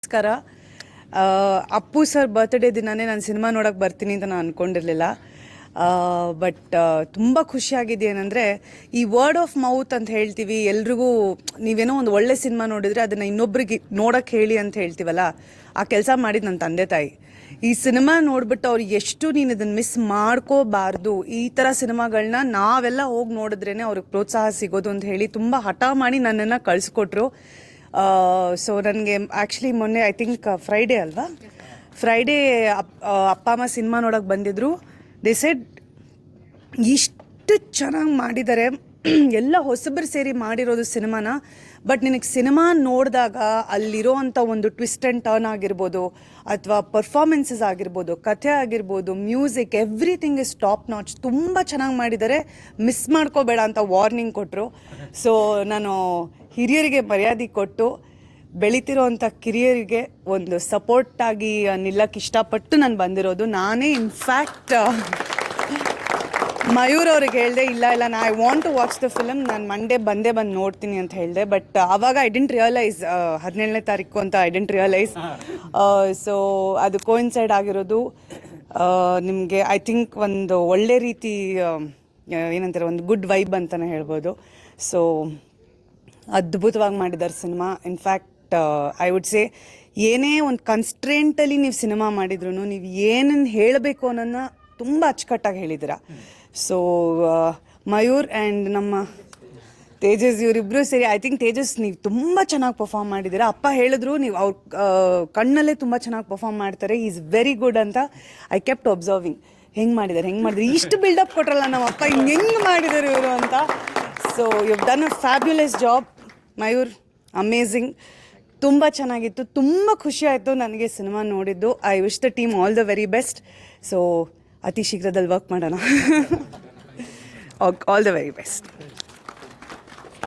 ನಮಸ್ಕಾರ. Appu sir birthday ದಿನನೇ ನಾನು ಸಿನಿಮಾ ನೋಡೋಕೆ ಬರ್ತೀನಿ ಅಂತ ನಾನು ಅಂದ್ಕೊಂಡಿರಲಿಲ್ಲ. ಬಟ್ ತುಂಬ ಖುಷಿಯಾಗಿದೆ ಏನಂದರೆ, ಈ ವರ್ಡ್ ಆಫ್ ಮೌತ್ ಅಂತ ಹೇಳ್ತೀವಿ, ಎಲ್ರಿಗೂ ನೀವೇನೋ ಒಂದು ಒಳ್ಳೆ ಸಿನಿಮಾ ನೋಡಿದರೆ ಅದನ್ನು ಇನ್ನೊಬ್ರಿಗೆ ನೋಡೋಕ್ಕೆ ಹೇಳಿ ಅಂತ ಹೇಳ್ತೀವಲ್ಲ, ಆ ಕೆಲಸ ಮಾಡಿದ್ದು ನನ್ನ ತಂದೆ ತಾಯಿ. ಈ ಸಿನಿಮಾ ನೋಡ್ಬಿಟ್ಟು ಅವ್ರು ಎಷ್ಟು ನೀನು ಇದನ್ನು ಮಿಸ್ ಮಾಡ್ಕೋಬಾರ್ದು, ಈ ಥರ ಸಿನಿಮಾಗಳನ್ನ ನಾವೆಲ್ಲ ಹೋಗಿ ನೋಡಿದ್ರೇ ಅವ್ರಿಗೆ ಪ್ರೋತ್ಸಾಹ ಸಿಗೋದು ಅಂತ ಹೇಳಿ ತುಂಬ ಹಠ ಮಾಡಿ ನನ್ನನ್ನು ಕಳಿಸ್ಕೊಟ್ರು. ಸೊ ನನಗೆ ಆ್ಯಕ್ಚುಲಿ ಮೊನ್ನೆ ಐ ಥಿಂಕ್ ಫ್ರೈಡೇ ಅಲ್ವಾ, ಫ್ರೈಡೇ ಅಪ್ಪ ಅಮ್ಮ ಸಿನಿಮಾ ನೋಡೋಕೆ ಬಂದಿದ್ದರು. ದೇ ಸೆಡ್ ಇಷ್ಟು ಚೆನ್ನಾಗಿ ಮಾಡಿದ್ದಾರೆ, ಎಲ್ಲ ಹೊಸಬರು ಸೇರಿ ಮಾಡಿರೋದು ಸಿನಿಮಾನ. ಬಟ್ ನಿನಗೆ ಸಿನಿಮಾ ನೋಡಿದಾಗ ಅಲ್ಲಿರೋ ಅಂಥ ಒಂದು ಟ್ವಿಸ್ಟ್ ಆ್ಯಂಡ್ ಟರ್ನ್ ಆಗಿರ್ಬೋದು, ಅಥವಾ ಪರ್ಫಾರ್ಮೆನ್ಸಸ್ ಆಗಿರ್ಬೋದು, ಕಥೆ ಆಗಿರ್ಬೋದು, music, everything is top notch. ತುಂಬ ಚೆನ್ನಾಗಿ ಮಾಡಿದ್ದಾರೆ, ಮಿಸ್ ಮಾಡ್ಕೋಬೇಡ ಅಂತ ವಾರ್ನಿಂಗ್ ಕೊಟ್ಟರು. ಸೊ ನಾನು ಹಿರಿಯರಿಗೆ ಮರ್ಯಾದೆ ಕೊಟ್ಟು ಬೆಳೀತಿರೋವಂಥ ಕಿರಿಯರಿಗೆ ಒಂದು ಸಪೋರ್ಟಾಗಿ ನಿಲ್ಲಕ್ಕೆ ಇಷ್ಟಪಟ್ಟು ನಾನು ಬಂದಿರೋದು. ನಾನೇ ಇನ್ಫ್ಯಾಕ್ಟ್ ಮಯೂರ್ ಅವ್ರಿಗೆ ಹೇಳಿದೆ, ಇಲ್ಲ ನಾ I want to watch the film, ನಾನು ಮಂಡೇ ಬಂದು ನೋಡ್ತೀನಿ ಅಂತ ಹೇಳಿದೆ. ಬಟ್ ಆವಾಗ ಐ ಡಿಂಟ್ ರಿಯಲೈಸ್ 17ನೇ ತಾರೀಕು ಅಂತ ಐ ಡಿಂಟ್ ರಿಯಲೈಸ್. ಸೊ ಅದು ಕೋಇನ್ಸೈಡ್ ಆಗಿರೋದು. ನಿಮಗೆ ಐ ಥಿಂಕ್ ಒಂದು ಒಳ್ಳೆ ರೀತಿ ಏನಂತಾರೆ, ಒಂದು ಗುಡ್ ವೈಬ್ ಅಂತಲೇ ಹೇಳ್ಬೋದು. ಸೊ ಅದ್ಭುತವಾಗಿ ಮಾಡಿದ್ದಾರೆ cinema. In fact I would say, ಏನೇ ಒಂದು ಕನ್ಸ್ಟ್ರೆಂಟಲ್ಲಿ ನೀವು ಸಿನಿಮಾ ಮಾಡಿದ್ರು ನೀವು ಏನನ್ನು ಹೇಳಬೇಕು ಅನ್ನೋನ್ನ ತುಂಬ ಅಚ್ಚುಕಟ್ಟಾಗಿ ಹೇಳಿದ್ದೀರ. ಸೊ ಮಯೂರ್ ಆ್ಯಂಡ್ ನಮ್ಮ ತೇಜಸ್ ಇವರಿಬ್ಬರು ಸೇರಿ, ಐ ಥಿಂಕ್ ತೇಜಸ್ ನೀವು ತುಂಬ ಚೆನ್ನಾಗಿ ಪರ್ಫಾರ್ಮ್ ಮಾಡಿದ್ದೀರಾ. ಅಪ್ಪ ಹೇಳಿದ್ರು ನೀವು ಅವ್ರ ಕಣ್ಣಲ್ಲೇ ತುಂಬ ಚೆನ್ನಾಗಿ ಪರ್ಫಾರ್ಮ್ ಮಾಡ್ತಾರೆ, ಈಸ್ ವೆರಿ ಗುಡ್ ಅಂತ. ಐ ಕೆಪ್ಟ್ ಒಬ್ಸರ್ವಿಂಗ್, ಹೆಂಗೆ ಮಾಡಿದ್ದಾರೆ ಇಷ್ಟು ಬಿಲ್ಡಪ್ ಕೊಟ್ರಲ್ಲ ನಮ್ಮ ಅಪ್ಪ, ಹೆಂಗೆ ಮಾಡಿದ್ದಾರೆ ಇವರು ಅಂತ. So you have done a fabulous job Mayur, amazing. ತುಂಬ ಚೆನ್ನಾಗಿತ್ತು, ತುಂಬ ಖುಷಿ ಆಯಿತು ನನಗೆ ಸಿನಿಮಾ ನೋಡಿದ್ದು. I wish the team all the very best. So ಅತಿ ಶೀಘ್ರದಲ್ಲಿ ವರ್ಕ್ ಮಾಡೋಣ. All the very best.